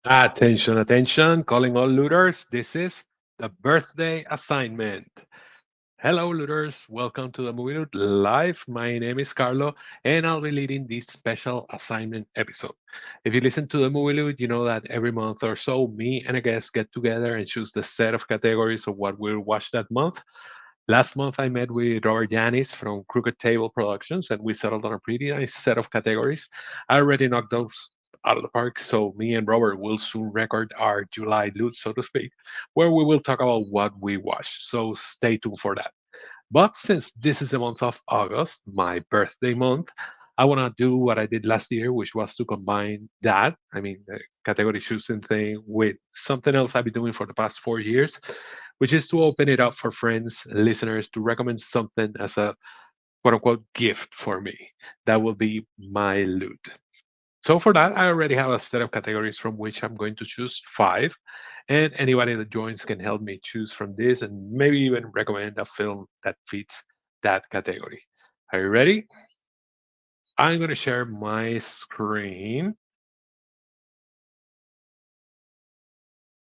Attention, attention, calling all looters. This is the birthday assignment. Hello, looters. Welcome to the Movie Loot Live. My name is Carlo, and I'll be leading this special assignment episode. If you listen to the Movie Loot, you know that every month or so, me and a guest get together and choose the set of categories of what we'll watch that month. Last month, I met with Robert Yanis from Crooked Table Productions, and we settled on a pretty nice set of categories. I already knocked those out of the park, so me and Robert will soon record our July loot, so to speak, where we will talk about what we watched. So stay tuned for that. But since this is the month of August, my birthday month, I want to do what I did last year, which was to combine the category choosing thing, with something else I've been doing for the past 4 years, which is to open it up for friends, listeners to recommend something as a quote unquote gift for me. That will be my loot. So for that, I already have a set of categories from which I'm going to choose five, and anybody that joins can help me choose from this and maybe even recommend a film that fits that category. Are you ready? I'm going to share my screen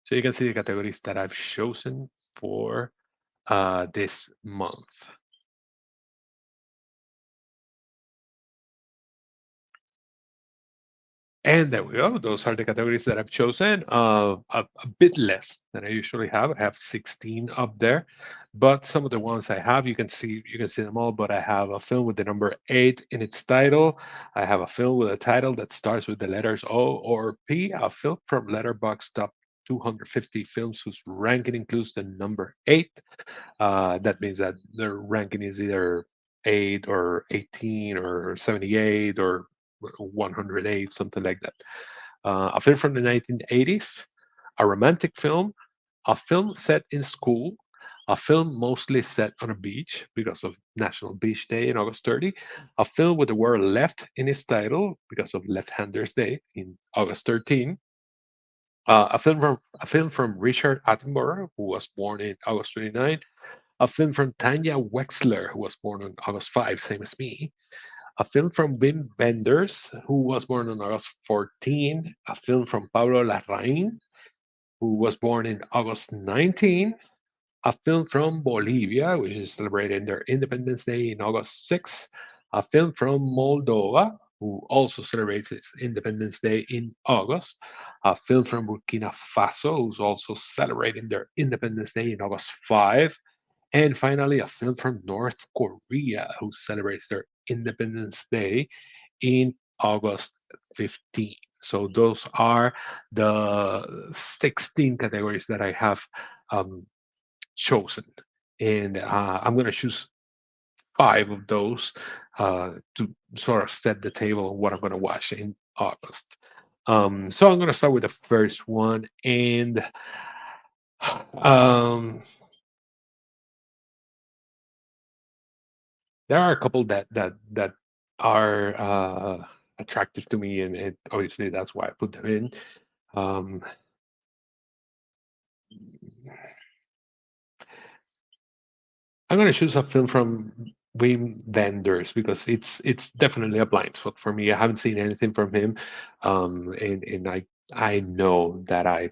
so you can see the categories that I've chosen for this month. And there we go. Those are the categories that I've chosen. A bit less than I usually have. I have 16 up there, but some of the ones I have, you can see them all. But I have a film with the number 8 in its title. I have a film with a title that starts with the letters O or P. A film from Letterboxd Top 250 films whose ranking includes the number 8. That means that their ranking is either 8 or 18 or 78 or 108, something like that. A film from the 1980s, a romantic film, a film set in school, a film mostly set on a beach because of National Beach Day in August 30, a film with the word left in its title because of Left Handers Day in August 13, a film from Richard Attenborough, who was born in August 29, a film from Tanya Wexler, who was born on August 5, same as me, a film from Wim Wenders, who was born on August 14, a film from Pablo Larraín, who was born in August 19, a film from Bolivia, which is celebrating their Independence Day in August 6, a film from Moldova, who also celebrates its Independence Day in August, a film from Burkina Faso, who's also celebrating their Independence Day in August 5, and finally, a film from North Korea, who celebrates their Independence Day in August 15. So those are the 16 categories that I have um, chosen. And I'm going to choose five of those to sort of set the table of what I'm going to watch in August. So I'm going to start with the first one. And um, there are a couple that are attractive to me, and obviously that's why I put them in. Um, I'm going to choose a film from Wim Wenders because it's definitely a blind spot for me. I haven't seen anything from him, and I know that I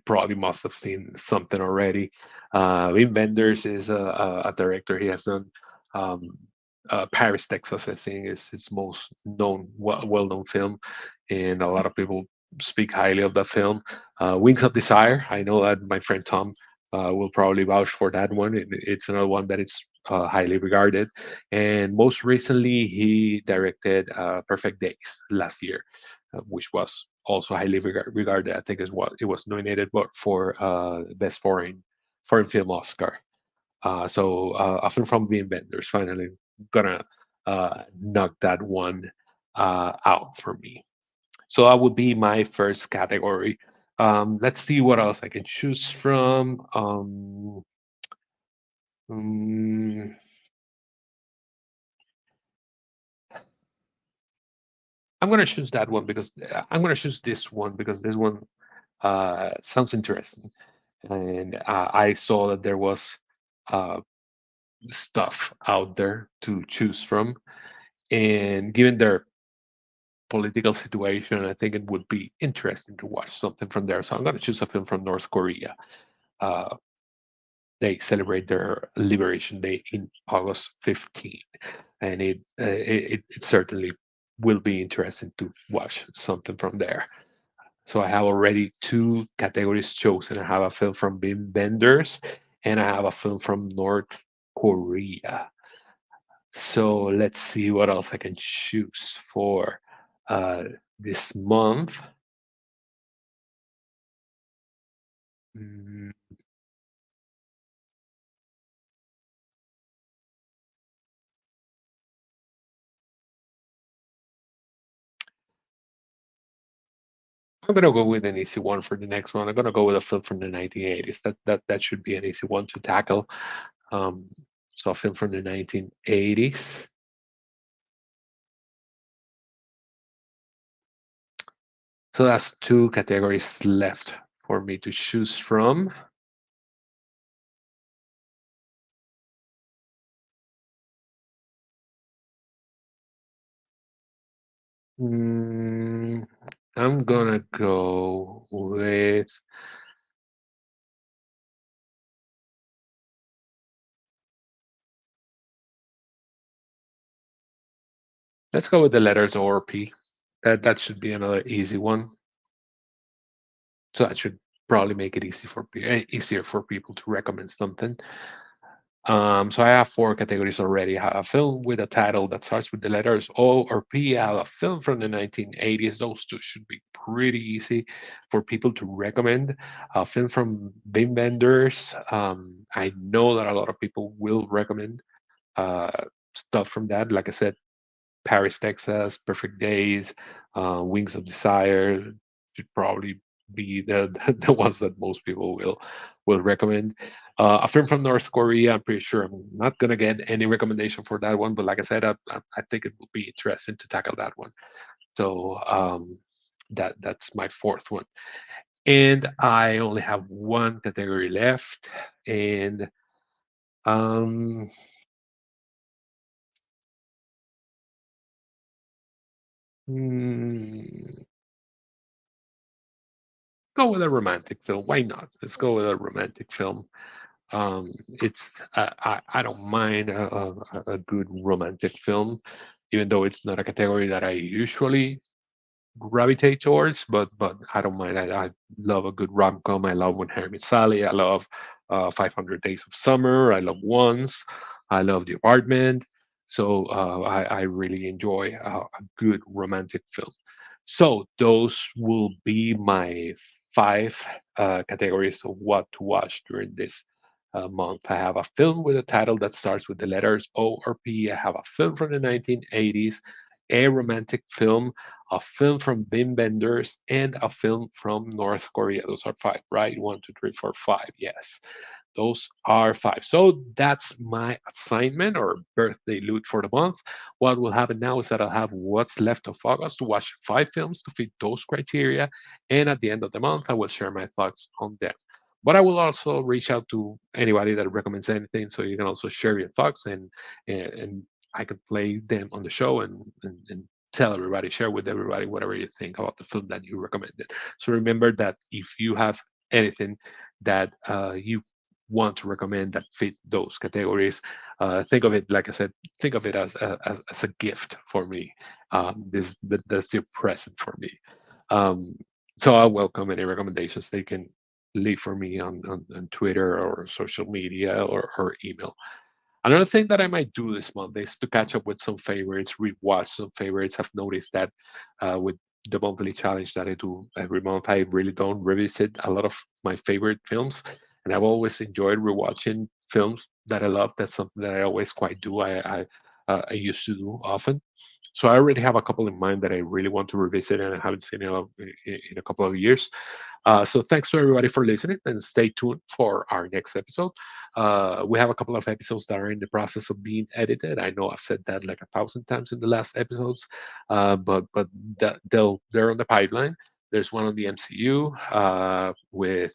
probably must have seen something already. Wim Wenders is a director. He has done um, Paris, Texas. I think is his most known, well-known film, and a lot of people speak highly of that film. Wings of Desire. I know that my friend Tom will probably vouch for that one. It's another one that is highly regarded. And most recently, he directed Perfect Days last year, which was also highly regarded. I think is what it was nominated for best foreign film Oscar. So a film from Wim Wenders finally gonna knock that one out for me. So that would be my first category. Let's see what else I can choose from. Mm, I'm gonna choose that one because I'm gonna choose this one because this one sounds interesting, and I saw that there was uh, stuff out there to choose from, and given their political situation. I think it would be interesting to watch something from there. So I'm going to choose a film from North Korea. Uh, they celebrate their Liberation Day in August 15th, and it certainly will be interesting to watch something from there. So I have already two categories chosen. I have a film from Wim Wenders, and I have a film from North Korea. So let's see what else I can choose for uh, this month. Mm, I'm gonna go with an easy one for the next one. I'm gonna go with a film from the 1980s. That should be an easy one to tackle. Um, so a film from the 1980s. So that's two categories left for me to choose from. Mm, I'm gonna go with let's go with the letters O or P. That should be another easy one. So that should probably make it easier for people to recommend something. So I have four categories already. I have a film with a title that starts with the letters O or P. I have a film from the 1980s. Those two should be pretty easy for people to recommend. A film from Wim Wenders. I know that a lot of people will recommend uh, stuff from that. Like I said, Paris, Texas, Perfect Days, Wings of Desire should probably be the ones that most people will recommend. A film from North Korea, I'm pretty sure I'm not gonna get any recommendation for that one, but like I said, I think it will be interesting to tackle that one. So that's my fourth one, and I only have one category left, and um, hmm, go with a romantic film. Why not? Let's go with a romantic film. It's I don't mind a good romantic film, even though it's not a category that I usually gravitate towards. But I don't mind. I love a good rom com. I love When Harry Met Sally. I love 500 Days of Summer. I love Once. I love The Apartment. So I really enjoy a good romantic film. So those will be my five categories of what to watch during this month. I have a film with a title that starts with the letters O or P. I have a film from the 1980s, a romantic film, a film from Wim Wenders, and a film from North Korea. Those are five, right? One, two, three, four, five. Yes, those are five. So that's my assignment or birthday loot for the month. What will happen now is that I'll have what's left of August to watch five films to fit those criteria. And at the end of the month, I will share my thoughts on them. But I will also reach out to anybody that recommends anything, so you can also share your thoughts and I could play them on the show and tell everybody, share with everybody whatever you think about the film that you recommended. So remember that if you have anything that you want to recommend that fit those categories, think of it, like I said, think of it as a gift for me. That's your present for me. Um, so I welcome any recommendations they can leave for me on Twitter or social media or email. Another thing that I might do this month is to catch up with some favorites, rewatch some favorites. I've noticed that with the monthly challenge that I do every month, I really don't revisit a lot of my favorite films, and I've always enjoyed rewatching films that I love. That's something that I always quite do. I used to do often. So I already have a couple in mind that I really want to revisit, and I haven't seen in a couple of years. So thanks to everybody for listening, and stay tuned for our next episode. We have a couple of episodes that are in the process of being edited. I know I've said that like 1,000 times in the last episodes, they're on the pipeline. There's one on the MCU with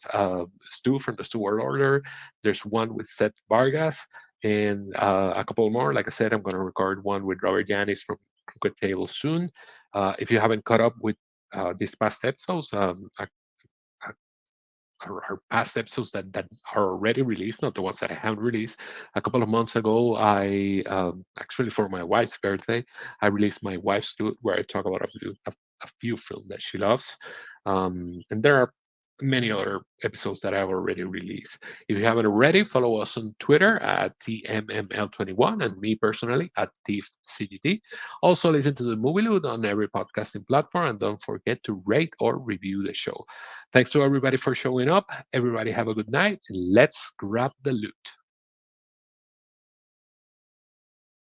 Stu from the Stu World Order. There's one with Seth Vargas, and a couple more. Like I said, I'm going to record one with Robert Yanis from Crooked Table soon. If you haven't caught up with these past episodes, a our past episodes that are already released, not the ones that I haven't released. A couple of months ago, I actually for my wife's birthday, I released my wife's Loot, where I talk about a few films that she loves, and there are many other episodes that I've already released. If you haven't already, follow us on Twitter at TMML21 and me personally at TIFCGT. Also, listen to the Movie Loot on every podcasting platform and don't forget to rate or review the show. Thanks to everybody for showing up. Everybody have a good night. Let's grab the loot.